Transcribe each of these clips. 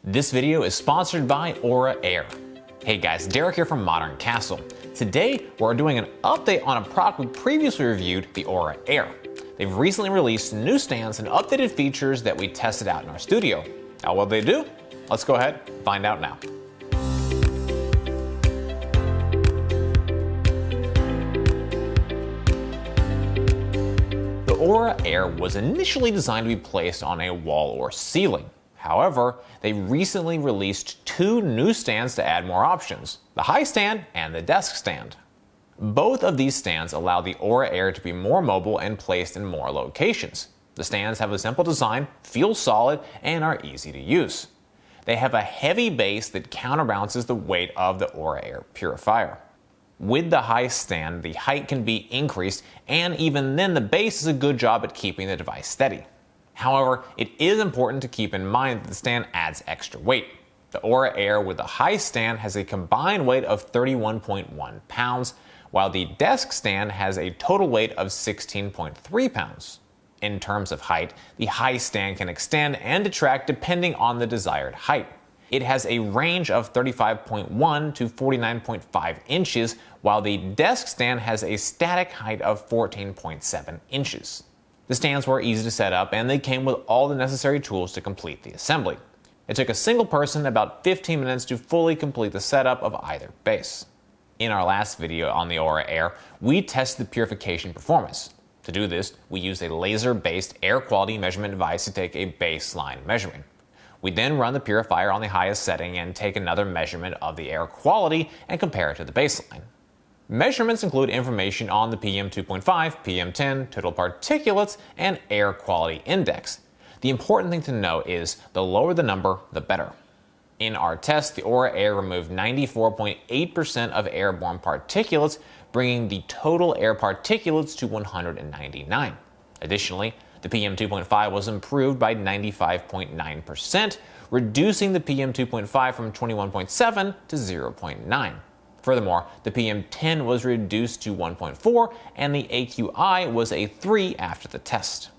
This video is sponsored by Aura Air. Hey guys, Derek here from Modern Castle. Today we're doing an update on a product we previously reviewed, the Aura Air. They've recently released new stands and updated features that we tested out in our studio. How will they do? Let's go ahead and find out now. The Aura Air was initially designed to be placed on a wall or ceiling. However, they recently released two new stands to add more options, the high stand and the desk stand. Both of these stands allow the Aura Air to be more mobile and placed in more locations. The stands have a simple design, feel solid, and are easy to use. They have a heavy base that counterbalances the weight of the Aura Air Purifier. With the high stand, the height can be increased, and even then the base does a good job at keeping the device steady. However, it is important to keep in mind that the stand adds extra weight. The Aura Air with the high stand has a combined weight of 31.1 pounds, while the desk stand has a total weight of 16.3 pounds. In terms of height, the high stand can extend and detract depending on the desired height. It has a range of 35.1 to 49.5 inches, while the desk stand has a static height of 14.7 inches. The stands were easy to set up, and they came with all the necessary tools to complete the assembly. It took a single person about 15 minutes to fully complete the setup of either base. In our last video on the Aura Air, we tested the Purification Performance. To do this, we used a laser-based air quality measurement device to take a baseline measurement. We then run the purifier on the highest setting and take another measurement of the air quality and compare it to the baseline. Measurements include information on the PM2.5, PM10, total particulates, and air quality index. The important thing to know is the lower the number, the better. In our test, the Aura Air removed 94.8% of airborne particulates, bringing the total air particulates to 199. Additionally, the PM2.5 was improved by 95.9%, reducing the PM2.5 from 21.7 to 0.9. Furthermore, the PM10 was reduced to 1.4 and the AQI was a 3 after the test.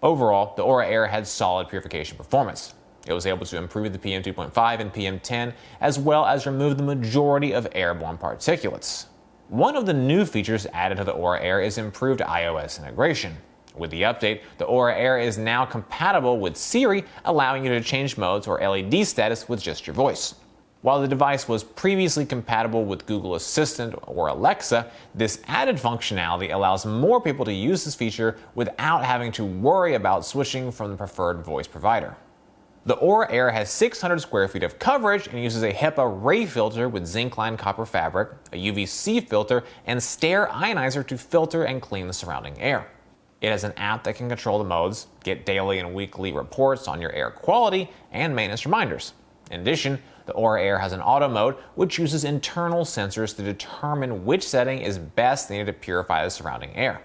Overall, the Aura Air had solid purification performance. It was able to improve the PM2.5 and PM10 as well as remove the majority of airborne particulates. One of the new features added to the Aura Air is improved iOS integration. With the update, the Aura Air is now compatible with Siri, allowing you to change modes or LED status with just your voice. While the device was previously compatible with Google Assistant or Alexa, this added functionality allows more people to use this feature without having to worry about switching from the preferred voice provider. The Aura Air has 600 square feet of coverage and uses a HEPA ray filter with zinc-lined copper fabric, a UVC filter, and Stare ionizer to filter and clean the surrounding air. It has an app that can control the modes, get daily and weekly reports on your air quality, and maintenance reminders. In addition, the Aura Air has an auto mode which uses internal sensors to determine which setting is best needed to purify the surrounding air.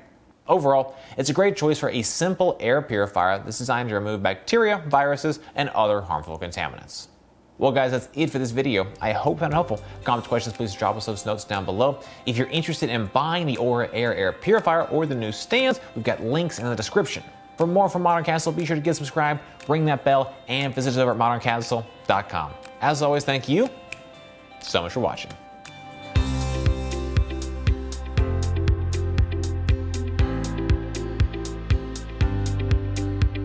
Overall, it's a great choice for a simple air purifier that's designed to remove bacteria, viruses, and other harmful contaminants. Well guys, that's it for this video. I hope you found it helpful. Comments, questions, please drop us those notes down below. If you're interested in buying the Aura Air air purifier or the new stands, we've got links in the description. For more from Modern Castle, be sure to get subscribed, ring that bell, and visit us over at moderncastle.com. As always, thank you so much for watching.